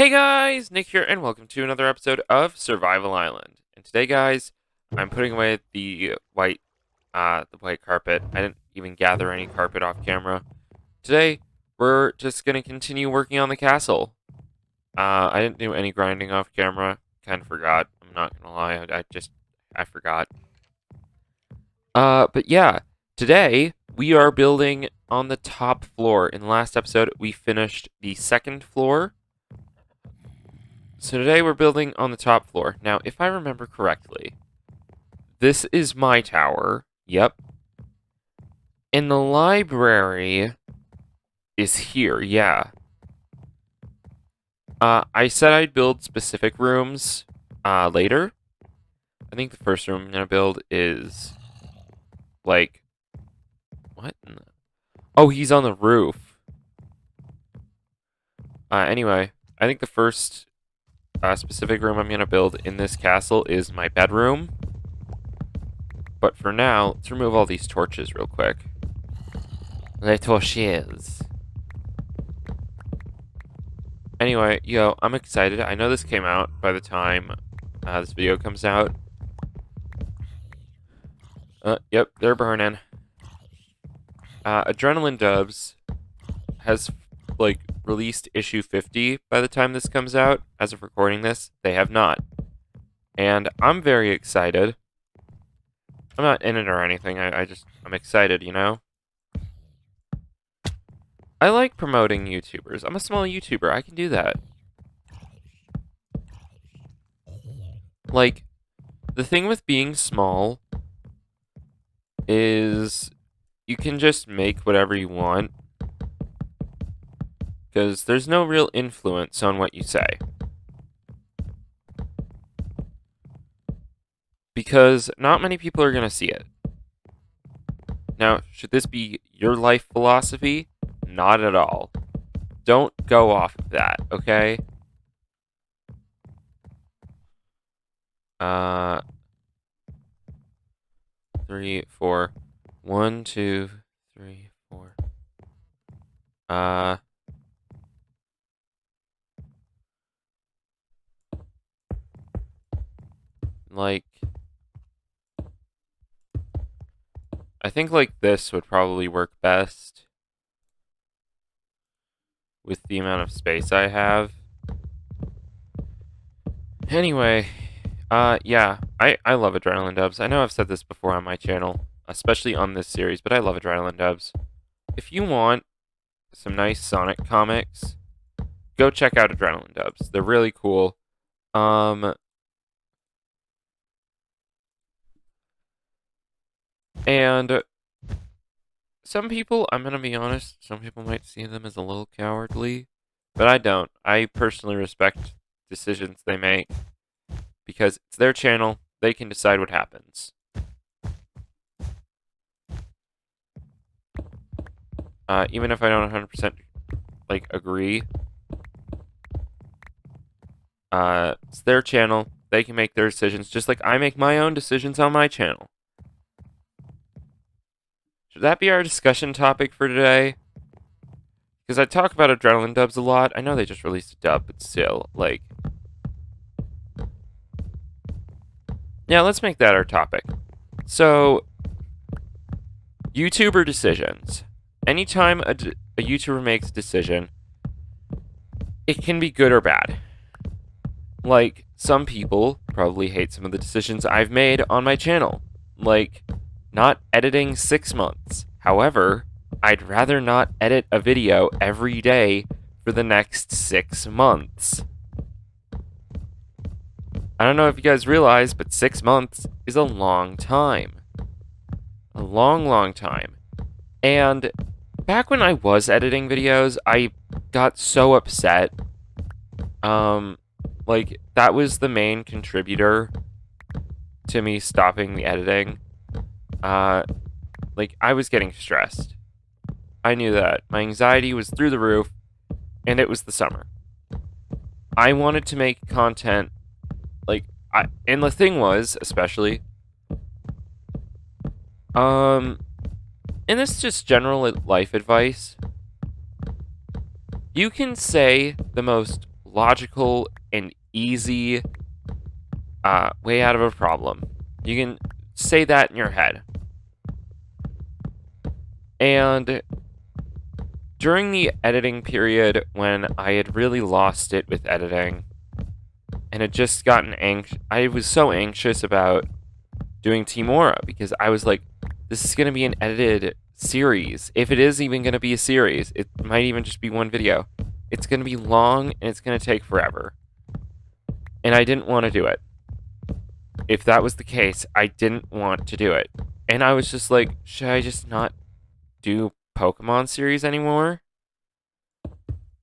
Hey guys, Nick here, and welcome to another episode of Survival Island. And today, guys, I'm putting away the white carpet. I didn't even gather any carpet off camera. Today, we're just gonna continue working on the castle. I didn't do any grinding off camera. Kind of forgot. I'm not gonna lie. I forgot. But yeah, today we are building on the top floor. In the last episode, we finished the second floor. So today we're building on the top floor. Now, if I remember correctly, this is my tower. Yep. And the library is here, yeah. I said I'd build specific rooms later. I think the first room I'm going to build is, like, what? Oh, he's on the roof. Anyway, I think the first specific room I'm going to build in this castle is my bedroom. But for now, let's remove all these torches real quick. The torches. Anyway, yo, I'm excited. I know this came out by the time this video comes out. Yep, they're burning. Adrenaline Dubs has, like, released issue 50 by the time this comes out. As of recording this, they have not. And I'm very excited. I'm not in it or anything. I'm excited, you know? I like promoting YouTubers. I'm a small YouTuber. I can do that. Like, the thing with being small is you can just make whatever you want. Because there's no real influence on what you say. Because not many people are going to see it. Now, should this be your life philosophy? Not at all. Don't go off of that, okay? 3, 4. 1, 2, 3, 4. Like, I think like this would probably work best with the amount of space I have. Anyway, yeah, I love Adrenaline Dubs. I know I've said this before on my channel, especially on this series, but I love Adrenaline Dubs. If you want some nice Sonic comics, go check out Adrenaline Dubs. They're really cool. And some people, I'm gonna be honest, some people might see them as a little cowardly, but I don't. I personally respect decisions they make because it's their channel. They can decide what happens. Even if I don't 100% like agree, it's their channel. They can make their decisions just like I make my own decisions on my channel. Should that be our discussion topic for today? Because I talk about Adrenaline Dubs a lot. I know they just released a dub, but still, like... Yeah, let's make that our topic. So, YouTuber decisions. Anytime a YouTuber makes a decision, it can be good or bad. Like, some people probably hate some of the decisions I've made on my channel. Like, not editing 6 months. However, I'd rather not edit a video every day for the next 6 months. I don't know if you guys realize, but 6 months is a long time. A long, long time. And back when I was editing videos, I got so upset. Like, that was the main contributor to me stopping the editing. Like, I was getting stressed. I knew that. My anxiety was through the roof, and it was the summer. I wanted to make content, like, and the thing was, especially, and this is just general life advice. You can say the most logical and easy way out of a problem. You can say that in your head. And during the editing period, when I had really lost it with editing and had just gotten anxious, I was so anxious about doing Team Aura because I was like, this is going to be an edited series. If it is even going to be a series, it might even just be one video. It's going to be long and it's going to take forever. And I didn't want to do it. If that was the case, I didn't want to do it. And I was just like, should I just not do Pokemon series anymore?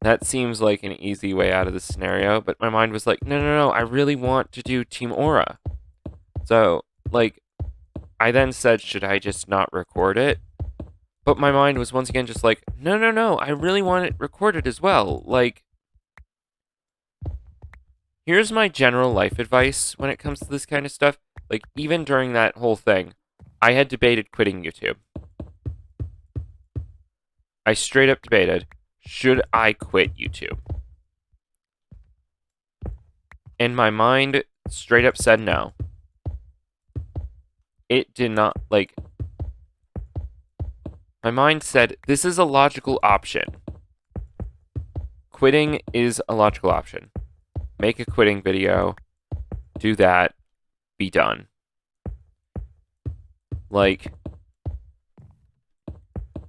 That seems like an easy way out of the scenario, but my mind was like, no, I really want to do Team Aura. So, like, I then said, should I just not record it? But my mind was once again just like, no, I really want it recorded as well. Like, here's my general life advice when it comes to this kind of stuff. Like, even during that whole thing, I had debated quitting YouTube. I straight up debated, should I quit YouTube? And my mind straight up said no. It did not, like, my mind said, this is a logical option. Quitting is a logical option. Make a quitting video, do that, be done. Like,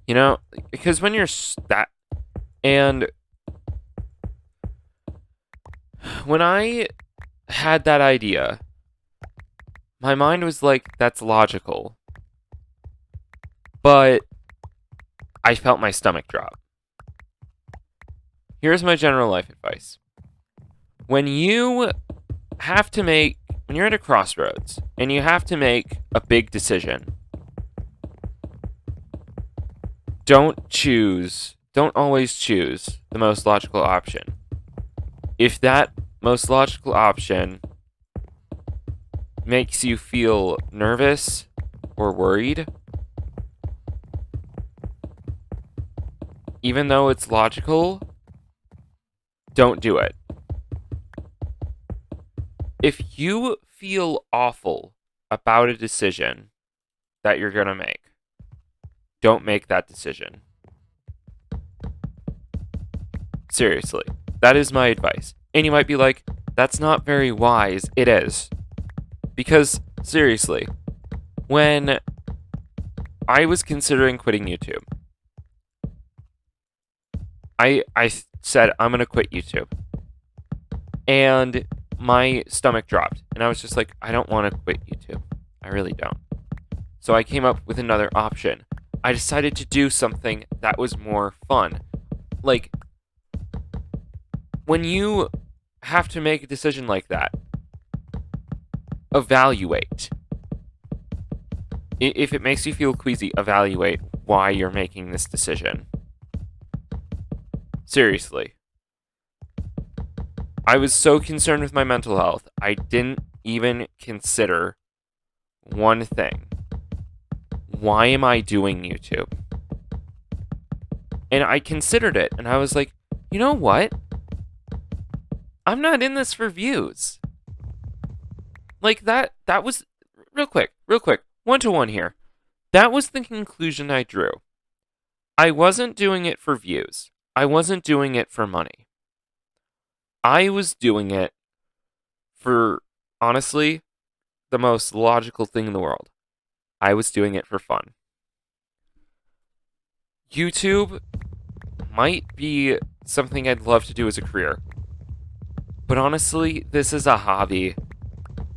you know, because when you're that, and when I had that idea, my mind was like, that's logical. But I felt my stomach drop. Here's my general life advice. When you're at a crossroads and you have to make a big decision, don't always choose the most logical option. If that most logical option makes you feel nervous or worried, even though it's logical, don't do it. If you feel awful about a decision that you're going to make, don't make that decision. Seriously, that is my advice. And you might be like, that's not very wise. It is. Because, seriously, when I was considering quitting YouTube, I said, I'm going to quit YouTube. And my stomach dropped. And I was just like, I don't want to quit YouTube. I really don't. So I came up with another option. I decided to do something that was more fun. Like, when you have to make a decision like that, evaluate. If it makes you feel queasy, evaluate why you're making this decision. Seriously. I was so concerned with my mental health, I didn't even consider one thing. Why am I doing YouTube? And I considered it, and I was like, you know what? I'm not in this for views. Like, that was, real quick, 1-to-1 here. That was the conclusion I drew. I wasn't doing it for views. I wasn't doing it for money. I was doing it for, honestly, the most logical thing in the world. I was doing it for fun. YouTube might be something I'd love to do as a career. But honestly, this is a hobby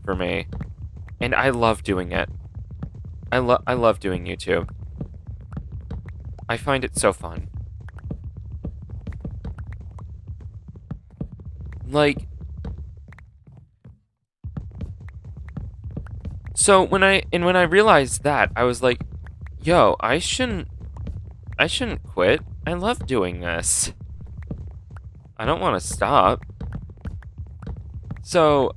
for me. And I love doing it. I love doing YouTube. I find it so fun. Like, so when I realized that, I was like, yo, I shouldn't quit. I love doing this. I don't want to stop. So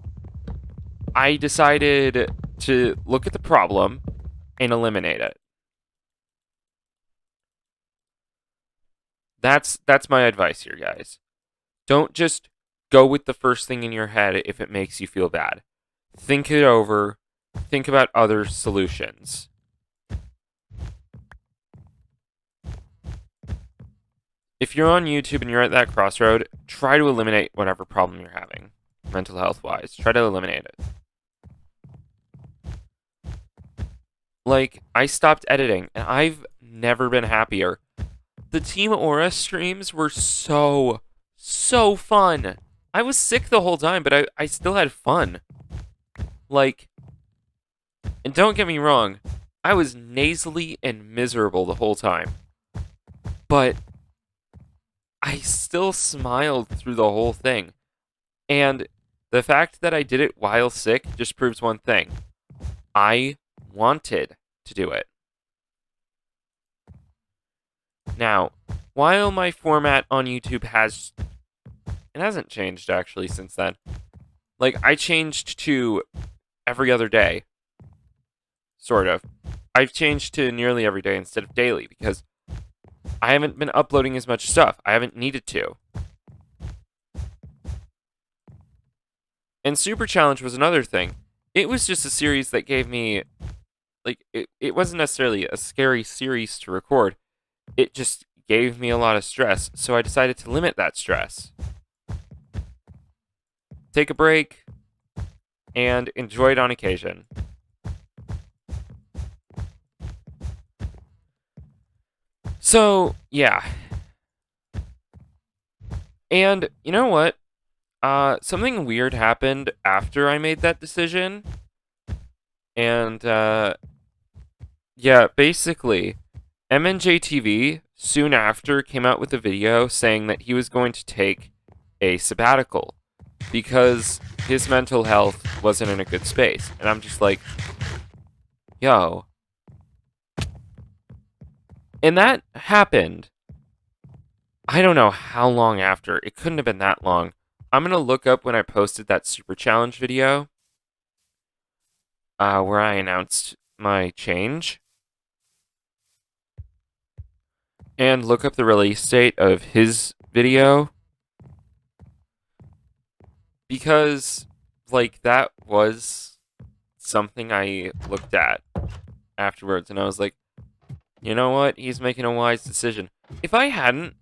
I decided to look at the problem and eliminate it. That's my advice here, guys. Don't just go with the first thing in your head if it makes you feel bad. Think it over. Think about other solutions. If you're on YouTube and you're at that crossroad, try to eliminate whatever problem you're having, mental health wise. Try to eliminate it. Like, I stopped editing, and I've never been happier. The Team Aura streams were so fun. I was sick the whole time, but I still had fun. Like, and don't get me wrong, I was nasally and miserable the whole time. But I still smiled through the whole thing. And the fact that I did it while sick just proves one thing. I wanted to do it. Now, while my format on YouTube it hasn't changed actually since then. Like, I changed to every other day. Sort of. I've changed to nearly every day instead of daily because I haven't been uploading as much stuff. I haven't needed to. And Super Challenge was another thing. It was just a series that gave me, like, it wasn't necessarily a scary series to record. It just gave me a lot of stress, so I decided to limit that stress. Take a break, and enjoy it on occasion. So, yeah. And you know what? Something weird happened after I made that decision. And, yeah, basically, MNJTV soon after came out with a video saying that he was going to take a sabbatical because his mental health wasn't in a good space. And I'm just like, yo. And that happened, I don't know how long after. It couldn't have been that long. I'm going to look up when I posted that Super Challenge video where I announced my change. And look up the release date of his video. Because, like, that was something I looked at afterwards. And I was like, you know what? He's making a wise decision. If I hadn't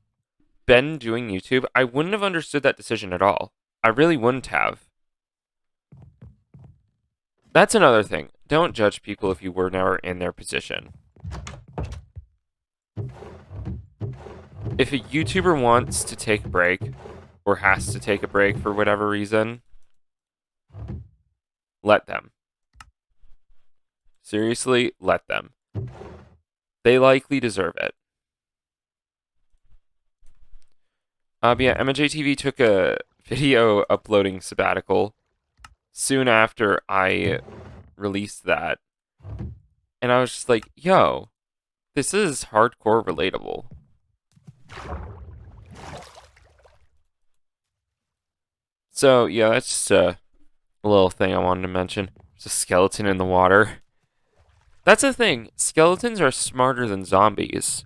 been doing YouTube, I wouldn't have understood that decision at all. I really wouldn't have. That's another thing. Don't judge people if you were never in their position. If a YouTuber wants to take a break, or has to take a break for whatever reason, let them. Seriously, let them. They likely deserve it. But yeah, MNJTV took a video uploading sabbatical soon after I released that. And I was just like, yo, this is hardcore relatable. So, yeah, that's just a little thing I wanted to mention. There's a skeleton in the water. That's the thing. Skeletons are smarter than zombies.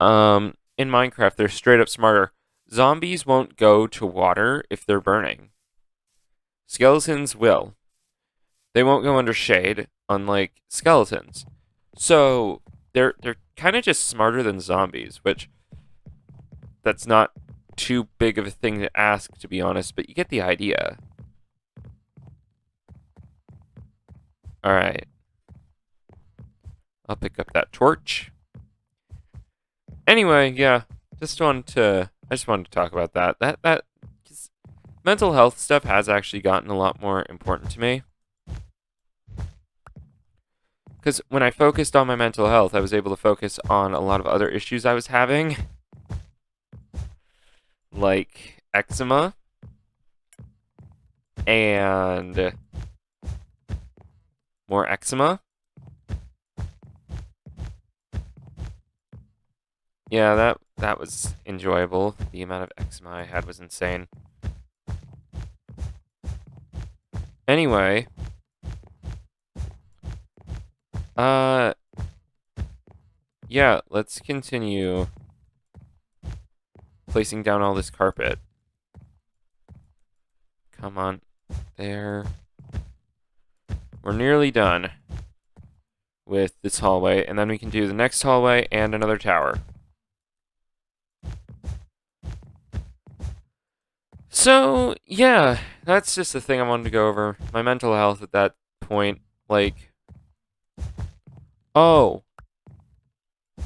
In Minecraft, they're straight up smarter. Zombies won't go to water if they're burning. Skeletons will. They won't go under shade, unlike skeletons. So they're kind of just smarter than zombies, which that's not too big of a thing to ask, to be honest, but you get the idea. Alright. I'll pick up that torch. Anyway, yeah, I just wanted to talk about that. That 'cause mental health stuff has actually gotten a lot more important to me. Because when I focused on my mental health, I was able to focus on a lot of other issues I was having. Like eczema. And more eczema. Yeah, that was enjoyable. The amount of eczema I had was insane. Anyway, yeah, let's continue placing down all this carpet. Come on. There. We're nearly done with this hallway, and then we can do the next hallway and another tower. So, yeah, that's just the thing I wanted to go over. My mental health at that point. Like, oh,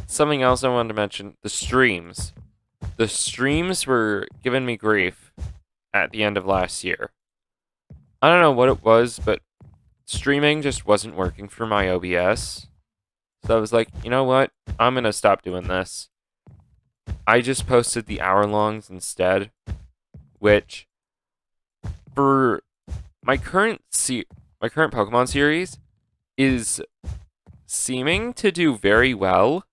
something else I wanted to mention. The streams. The streams were giving me grief at the end of last year. I don't know what it was, but streaming just wasn't working for my OBS. So I was like, you know what? I'm going to stop doing this. I just posted the hour-longs instead, which for my current Pokemon series is seeming to do very well.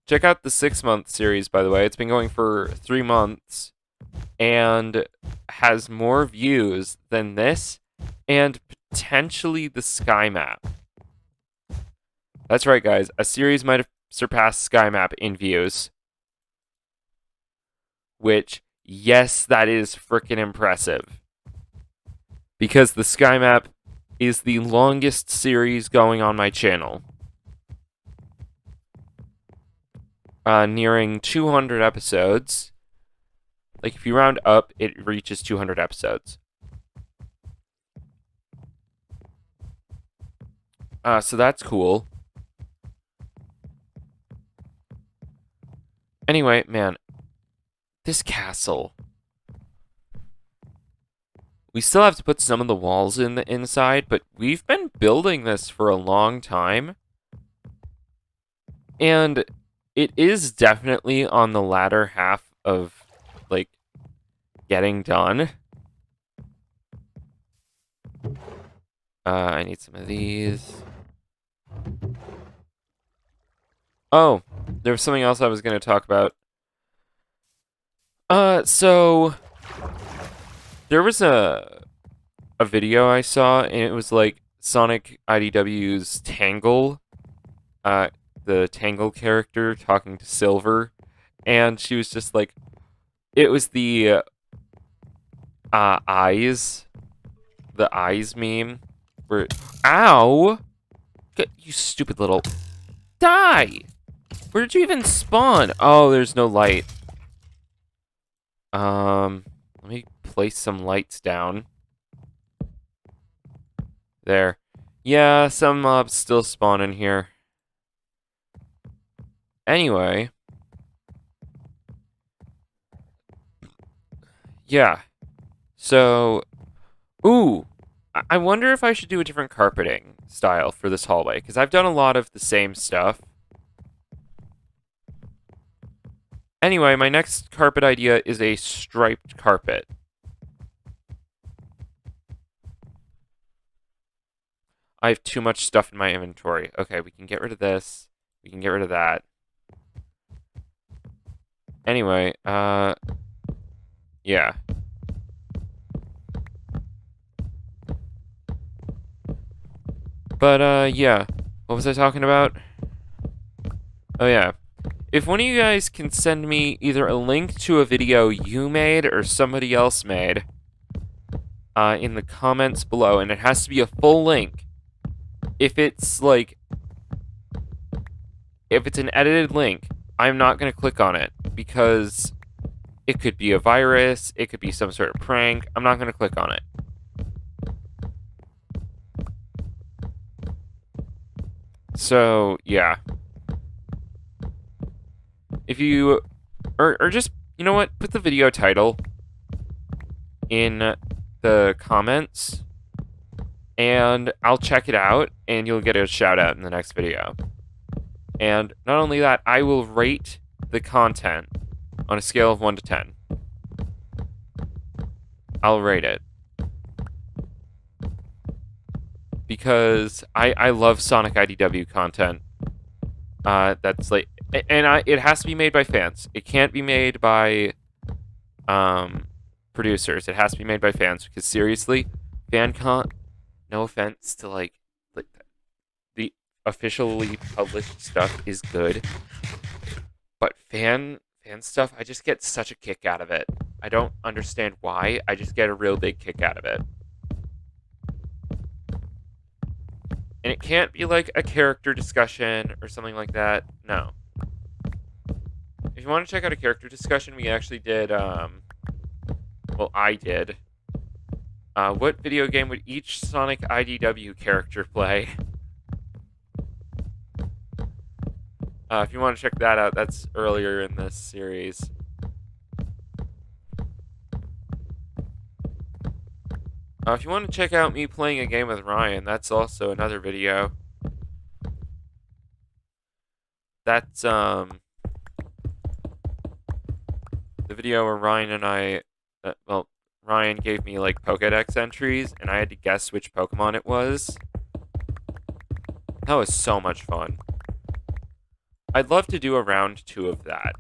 Check out the 6-month series, by the way. It's been going for 3 months and has more views than this and potentially the Sky Map. That's right, guys. A series might have surpassed Sky Map in views. Which, yes, that is freaking impressive. Because the Sky Map is the longest series going on my channel. Nearing 200 episodes. Like, if you round up, it reaches 200 episodes. So that's cool. Anyway, man. This castle. We still have to put some of the walls in the inside, but we've been building this for a long time. And it is definitely on the latter half of, like, getting done. I need some of these. Oh, there was something else I was going to talk about. So there was a video I saw, and it was like Sonic IDW's Tangle, the Tangle character talking to Silver, and she was just like, it was the eyes meme, where, ow, you stupid little, die! Where did you even spawn? Oh, there's no light. Let me place some lights down. There. Yeah, some mobs still spawn in here. Anyway. Yeah. So, ooh. I wonder if I should do a different carpeting style for this hallway, because I've done a lot of the same stuff. Anyway, my next carpet idea is a striped carpet. I have too much stuff in my inventory. Okay, we can get rid of this. We can get rid of that. Anyway, yeah. But, yeah. What was I talking about? Oh, yeah. If one of you guys can send me either a link to a video you made or somebody else made in the comments below, and it has to be a full link. If it's like, if it's an edited link, I'm not going to click on it because it could be a virus, it could be some sort of prank. I'm not going to click on it. So, yeah. If you, or just, you know what, put the video title in the comments, and I'll check it out, and you'll get a shout out in the next video. And not only that, I will rate the content on a scale of 1 to 10. I'll rate it. Because I love Sonic IDW content. That's like, and it has to be made by fans. It can't be made by producers. It has to be made by fans, because seriously, fan con, no offense to like the officially published stuff is good, but fan stuff, I just get such a kick out of it. I don't understand why. I just get a real big kick out of it. And it can't be like a character discussion or something like that. No. If you want to check out a character discussion, we actually did, well, I did. What video game would each Sonic IDW character play? If you want to check that out, that's earlier in this series. If you want to check out me playing a game with Ryan, that's also another video. That's, the video where Ryan and I, well, Ryan gave me, like, Pokedex entries, and I had to guess which Pokemon it was. That was so much fun. I'd love to do a round 2 of that.